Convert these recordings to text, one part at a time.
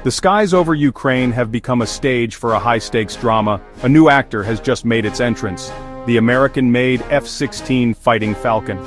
The skies over Ukraine have become a stage for a high-stakes drama. A new actor has just made its entrance, the American-made F-16 Fighting Falcon.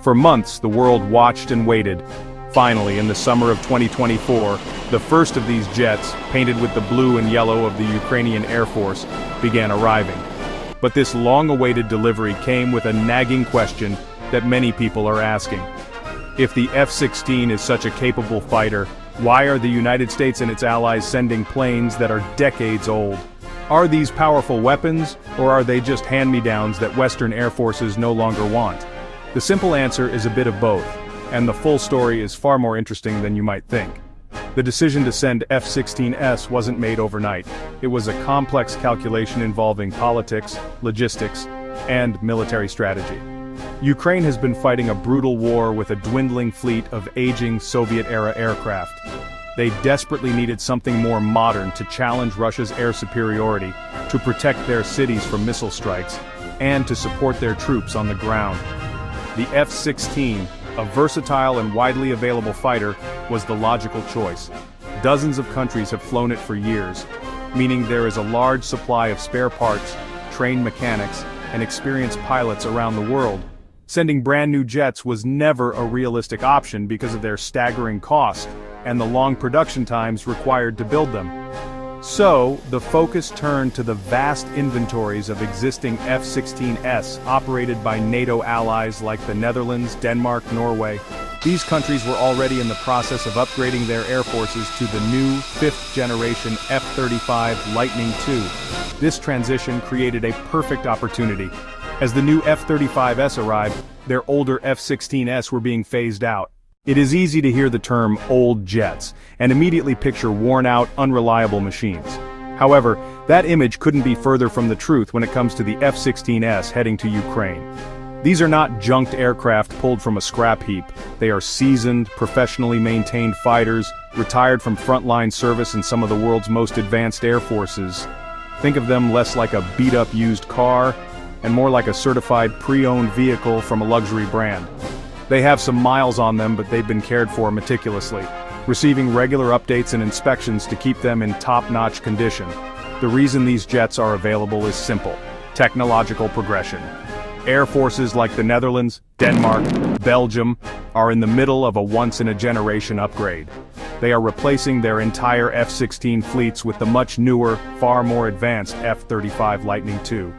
For months, the world watched and waited. Finally, in the summer of 2024, the first of these jets, painted with the blue and yellow of the Ukrainian Air Force, began arriving. But this long-awaited delivery came with a nagging question that many people are asking. If the F-16 is such a capable fighter, why are the United States and its allies sending planes that are decades old? Are these powerful weapons, or are they just hand-me-downs that Western air forces no longer want? The simple answer is a bit of both, and the full story is far more interesting than you might think. The decision to send F-16s wasn't made overnight. It was a complex calculation involving politics, logistics, and military strategy. Ukraine has been fighting a brutal war with a dwindling fleet of aging Soviet-era aircraft. They desperately needed something more modern to challenge Russia's air superiority, to protect their cities from missile strikes, and to support their troops on the ground. The F-16, a versatile and widely available fighter, was the logical choice. Dozens of countries have flown it for years, meaning there is a large supply of spare parts, trained mechanics, and experienced pilots around the world. Sending brand new jets was never a realistic option because of their staggering cost and the long production times required to build them. So, the focus turned to the vast inventories of existing F-16s operated by NATO allies like the Netherlands, Denmark, Norway. These countries were already in the process of upgrading their air forces to the new 5th-generation F-35 Lightning II. This transition created a perfect opportunity. As the new F-35s arrived, their older F-16s were being phased out. It is easy to hear the term old jets, and immediately picture worn-out, unreliable machines. However, that image couldn't be further from the truth when it comes to the F-16s heading to Ukraine. These are not junked aircraft pulled from a scrap heap. They are seasoned, professionally maintained fighters, retired from frontline service in some of the world's most advanced air forces. Think of them less like a beat-up used car, and more like a certified pre-owned vehicle from a luxury brand. They have some miles on them, but they've been cared for meticulously, receiving regular updates and inspections to keep them in top-notch condition. The reason these jets are available is simple: technological progression. Air forces like the Netherlands, Denmark, Belgium are in the middle of a once-in-a-generation upgrade. They are replacing their entire F-16 fleets with the much newer, far more advanced F-35 Lightning II.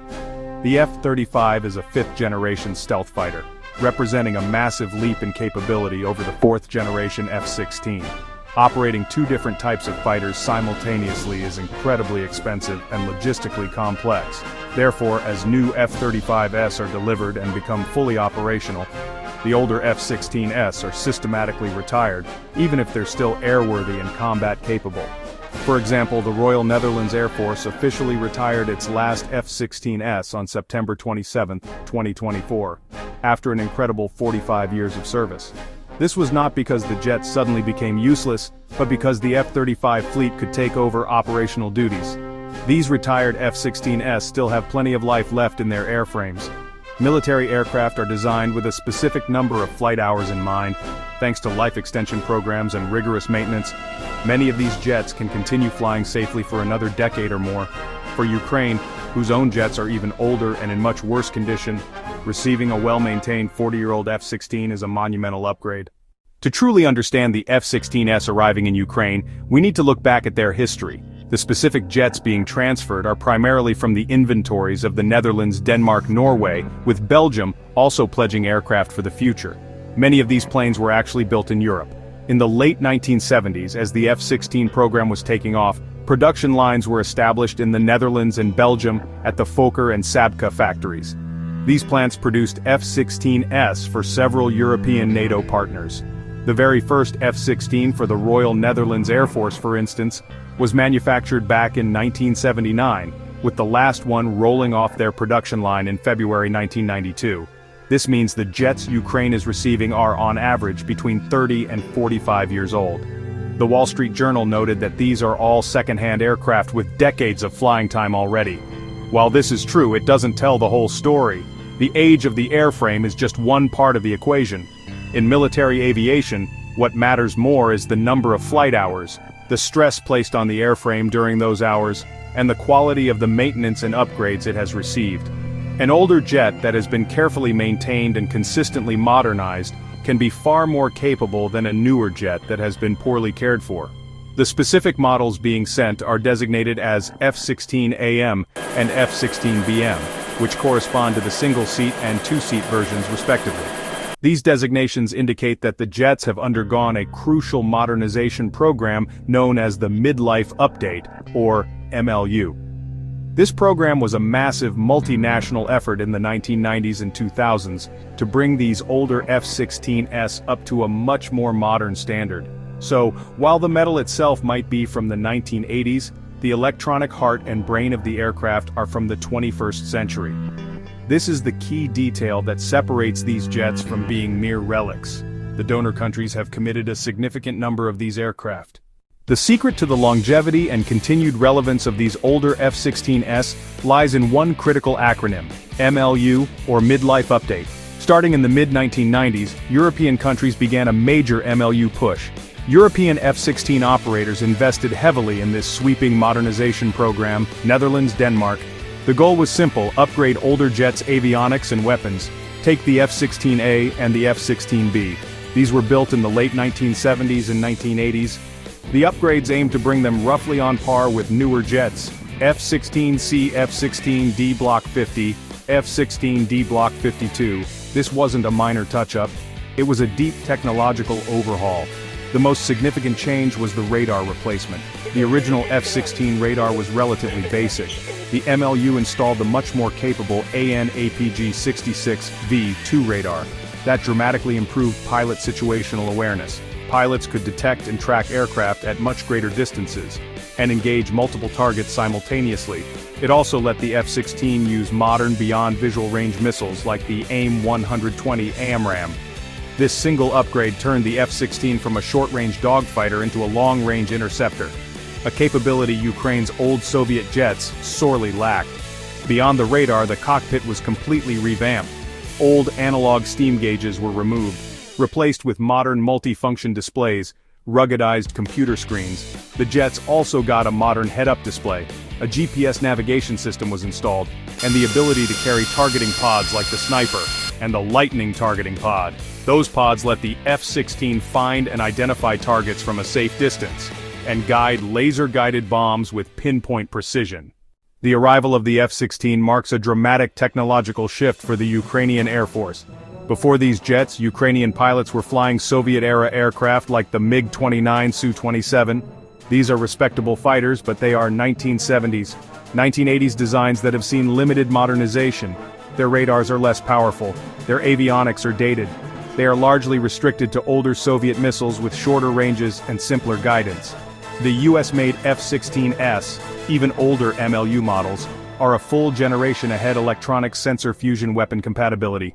The F-35 is a 5th-generation stealth fighter, representing a massive leap in capability over the 4th-generation F-16. Operating two different types of fighters simultaneously is incredibly expensive and logistically complex. Therefore, as new F-35s are delivered and become fully operational, the older F-16s are systematically retired, even if they're still airworthy and combat-capable. For example, the Royal Netherlands Air Force officially retired its last F-16s on September 27, 2024, after an incredible 45 years of service. This was not because the jet suddenly became useless, but because the F-35 fleet could take over operational duties. These retired F-16s still have plenty of life left in their airframes. Military aircraft are designed with a specific number of flight hours in mind. Thanks to life extension programs and rigorous maintenance, many of these jets can continue flying safely for another decade or more. For Ukraine, whose own jets are even older and in much worse condition, receiving a well-maintained 40-year-old F-16 is a monumental upgrade. To truly understand the F-16s arriving in Ukraine, we need to look back at their history. The specific jets being transferred are primarily from the inventories of the Netherlands, Denmark, Norway, with Belgium also pledging aircraft for the future. Many of these planes were actually built in Europe. In the late 1970s, as the F-16 program was taking off, production lines were established in the Netherlands and Belgium at the Fokker and Sabca factories. These plants produced F-16s for several European NATO partners. The very first F-16 for the Royal Netherlands Air Force, for instance, was manufactured back in 1979, with the last one rolling off their production line in February 1992. This means the jets Ukraine is receiving are, on average, between 30 and 45 years old. The Wall Street Journal noted that these are all second-hand aircraft with decades of flying time already. While this is true, it doesn't tell the whole story. The age of the airframe is just one part of the equation. In military aviation, what matters more is the number of flight hours. the stress placed on the airframe during those hours, and the quality of the maintenance and upgrades it has received. An older jet that has been carefully maintained and consistently modernized can be far more capable than a newer jet that has been poorly cared for. The specific models being sent are designated as F-16AM and F-16BM, which correspond to the single-seat and two-seat versions respectively. These designations indicate that the jets have undergone a crucial modernization program known as the Midlife Update, or MLU. This program was a massive multinational effort in the 1990s and 2000s to bring these older F-16s up to a much more modern standard. So, while the metal itself might be from the 1980s, the electronic heart and brain of the aircraft are from the 21st century. This is the key detail that separates these jets from being mere relics. The donor countries have committed a significant number of these aircraft. The secret to the longevity and continued relevance of these older F-16s lies in one critical acronym, MLU, or Midlife Update. Starting in the mid-1990s, European countries began a major MLU push. European F-16 operators invested heavily in this sweeping modernization program, Netherlands, Denmark. The goal was simple: upgrade older jets' avionics and weapons. Take the F-16A and the F-16B. These were built in the late 1970s and 1980s. The upgrades aimed to bring them roughly on par with newer jets: F-16C, F-16D Block 50, F-16D Block 52. This wasn't a minor touch-up. It was a deep technological overhaul. The most significant change was the radar replacement. The original F-16 radar was relatively basic. The MLU installed the much more capable AN/APG-66V2 radar. That dramatically improved pilot situational awareness. Pilots could detect and track aircraft at much greater distances, and engage multiple targets simultaneously. It also let the F-16 use modern beyond visual range missiles like the AIM-120 AMRAAM. This single upgrade turned the F-16 from a short-range dogfighter into a long-range interceptor, a capability Ukraine's old Soviet jets sorely lacked. Beyond the radar, the cockpit was completely revamped. Old analog steam gauges were removed, replaced with modern multi-function displays, ruggedized computer screens. The jets also got a modern head-up display, a GPS navigation system was installed, and the ability to carry targeting pods like the Sniper and the Lightning targeting pod. Those pods let the F-16 find and identify targets from a safe distance, and guide laser-guided bombs with pinpoint precision. The arrival of the F-16 marks a dramatic technological shift for the Ukrainian Air Force. Before these jets, Ukrainian pilots were flying Soviet-era aircraft like the MiG-29 Su-27. These are respectable fighters, but they are 1970s, 1980s designs that have seen limited modernization. Their radars are less powerful, their avionics are dated. They are largely restricted to older Soviet missiles with shorter ranges and simpler guidance. The US-made F-16S, even older MLU models, are a full generation ahead electronic sensor fusion weapon compatibility.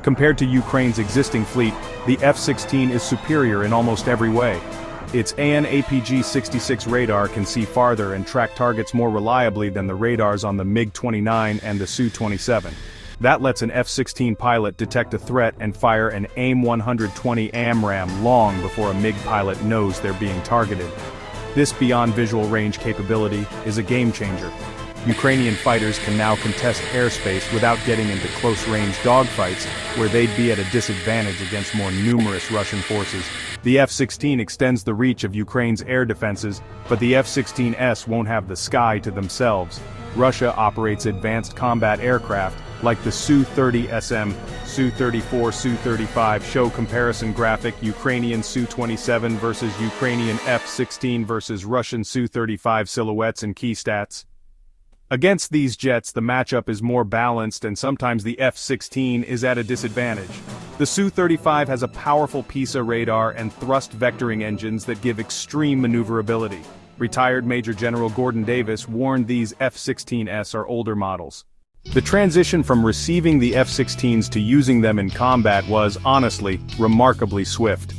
Compared to Ukraine's existing fleet, the F-16 is superior in almost every way. Its AN/APG-66 radar can see farther and track targets more reliably than the radars on the MiG-29 and the Su-27. That lets an F-16 pilot detect a threat and fire an AIM-120 AMRAAM long before a MiG pilot knows they're being targeted. This beyond visual range capability is a game-changer. Ukrainian fighters can now contest airspace without getting into close-range dogfights, where they'd be at a disadvantage against more numerous Russian forces. The F-16 extends the reach of Ukraine's air defenses, but the F-16S won't have the sky to themselves. Russia operates advanced combat aircraft, like the Su-30SM, Su-34, Su-35 show comparison graphic Ukrainian Su-27 versus Ukrainian F-16 versus Russian Su-35 silhouettes and key stats. Against these jets, the matchup is more balanced and sometimes the F-16 is at a disadvantage. The Su-35 has a powerful PISA radar and thrust vectoring engines that give extreme maneuverability. Retired Major General Gordon Davis warned these F-16s are older models. The transition from receiving the F-16s to using them in combat was, honestly, remarkably swift.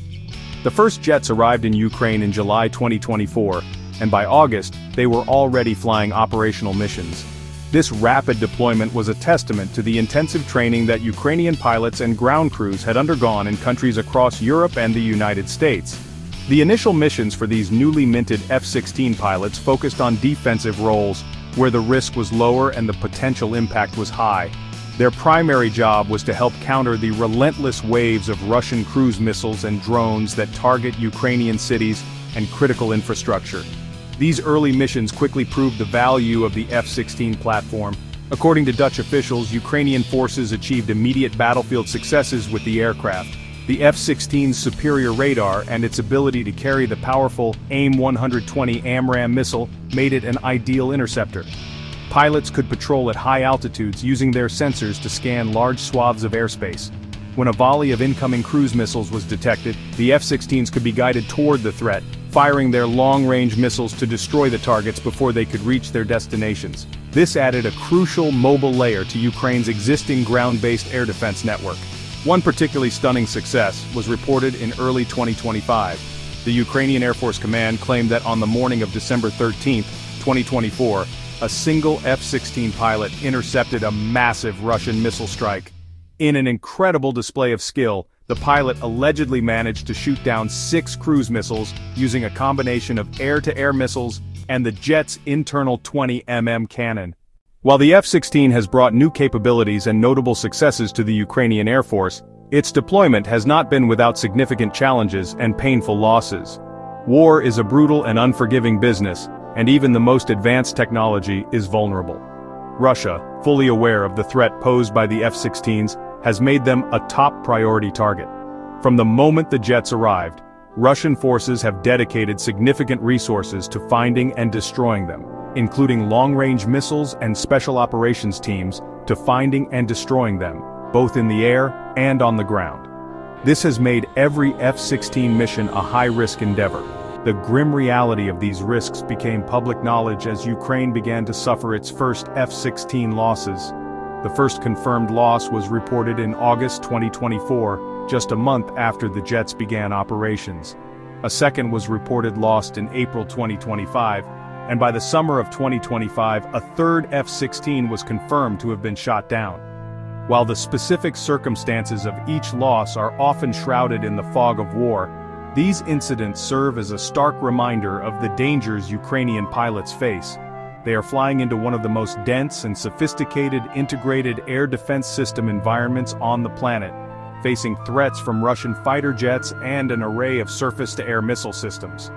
The first jets arrived in Ukraine in July 2024, and by August, they were already flying operational missions. This rapid deployment was a testament to the intensive training that Ukrainian pilots and ground crews had undergone in countries across Europe and the United States. The initial missions for these newly minted F-16 pilots focused on defensive roles, where the risk was lower and the potential impact was high. Their primary job was to help counter the relentless waves of Russian cruise missiles and drones that target Ukrainian cities and critical infrastructure. These early missions quickly proved the value of the F-16 platform. According to Dutch officials, Ukrainian forces achieved immediate battlefield successes with the aircraft. The F-16's superior radar and its ability to carry the powerful AIM-120 AMRAAM missile made it an ideal interceptor. Pilots could patrol at high altitudes using their sensors to scan large swaths of airspace. When a volley of incoming cruise missiles was detected, the F-16s could be guided toward the threat, firing their long-range missiles to destroy the targets before they could reach their destinations. This added a crucial mobile layer to Ukraine's existing ground-based air defense network. One particularly stunning success was reported in early 2025. The Ukrainian Air Force Command claimed that on the morning of December 13, 2024, a single F-16 pilot intercepted a massive Russian missile strike. In an incredible display of skill, the pilot allegedly managed to shoot down 6 cruise missiles using a combination of air-to-air missiles and the jet's internal 20 cannon. While the F-16 has brought new capabilities and notable successes to the Ukrainian Air Force, its deployment has not been without significant challenges and painful losses. War is a brutal and unforgiving business, and even the most advanced technology is vulnerable. Russia, fully aware of the threat posed by the F-16s, has made them a top priority target. From the moment the jets arrived, Russian forces have dedicated significant resources to finding and destroying them, including long-range missiles and special operations teams to finding and destroying them, both in the air and on the ground. This has made every F-16 mission a high-risk endeavor. The grim reality of these risks became public knowledge as Ukraine began to suffer its first F-16 losses. The first confirmed loss was reported in August 2024, just a month after the jets began operations. A second was reported lost in April 2025, and by the summer of 2025, a third F-16 was confirmed to have been shot down. While the specific circumstances of each loss are often shrouded in the fog of war, these incidents serve as a stark reminder of the dangers Ukrainian pilots face. They are flying into one of the most dense and sophisticated integrated air defense system environments on the planet, facing threats from Russian fighter jets and an array of surface-to-air missile systems.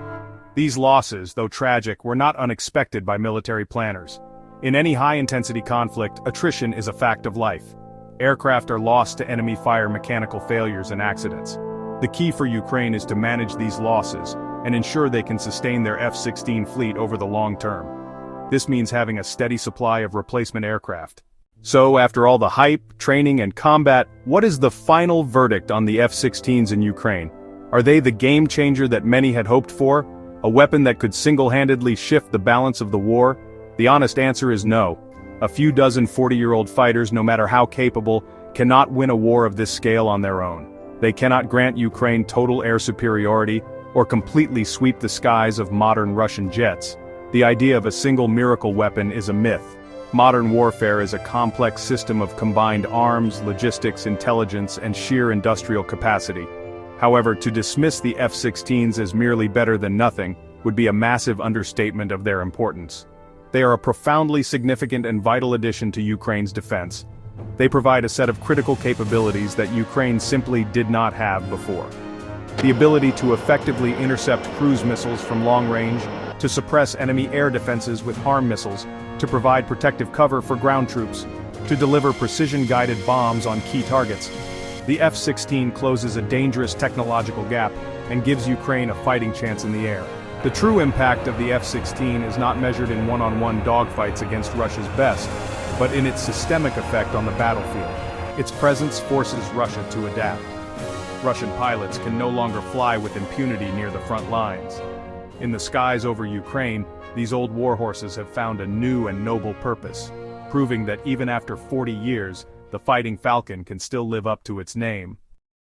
These losses, though tragic, were not unexpected by military planners. In any high-intensity conflict, attrition is a fact of life. Aircraft are lost to enemy fire, mechanical failures, and accidents. The key for Ukraine is to manage these losses and ensure they can sustain their F-16 fleet over the long term. This means having a steady supply of replacement aircraft. So, after all the hype, training, and combat, what is the final verdict on the F-16s in Ukraine? Are they the game changer that many had hoped for? A weapon that could single-handedly shift the balance of the war? The honest answer is no. A few dozen 40-year-old fighters, no matter how capable, cannot win a war of this scale on their own. They cannot grant Ukraine total air superiority or completely sweep the skies of modern Russian jets. The idea of a single miracle weapon is a myth. Modern warfare is a complex system of combined arms, logistics, intelligence, and sheer industrial capacity. However, to dismiss the F-16s as merely better than nothing would be a massive understatement of their importance. They are a profoundly significant and vital addition to Ukraine's defense. They provide a set of critical capabilities that Ukraine simply did not have before. The ability to effectively intercept cruise missiles from long range, to suppress enemy air defenses with HARM missiles, to provide protective cover for ground troops, to deliver precision-guided bombs on key targets. The F-16 closes a dangerous technological gap and gives Ukraine a fighting chance in the air. The true impact of the F-16 is not measured in one-on-one dogfights against Russia's best, but in its systemic effect on the battlefield. Its presence forces Russia to adapt. Russian pilots can no longer fly with impunity near the front lines. In the skies over Ukraine, these old warhorses have found a new and noble purpose, proving that even after 40 years, the Fighting Falcon can still live up to its name.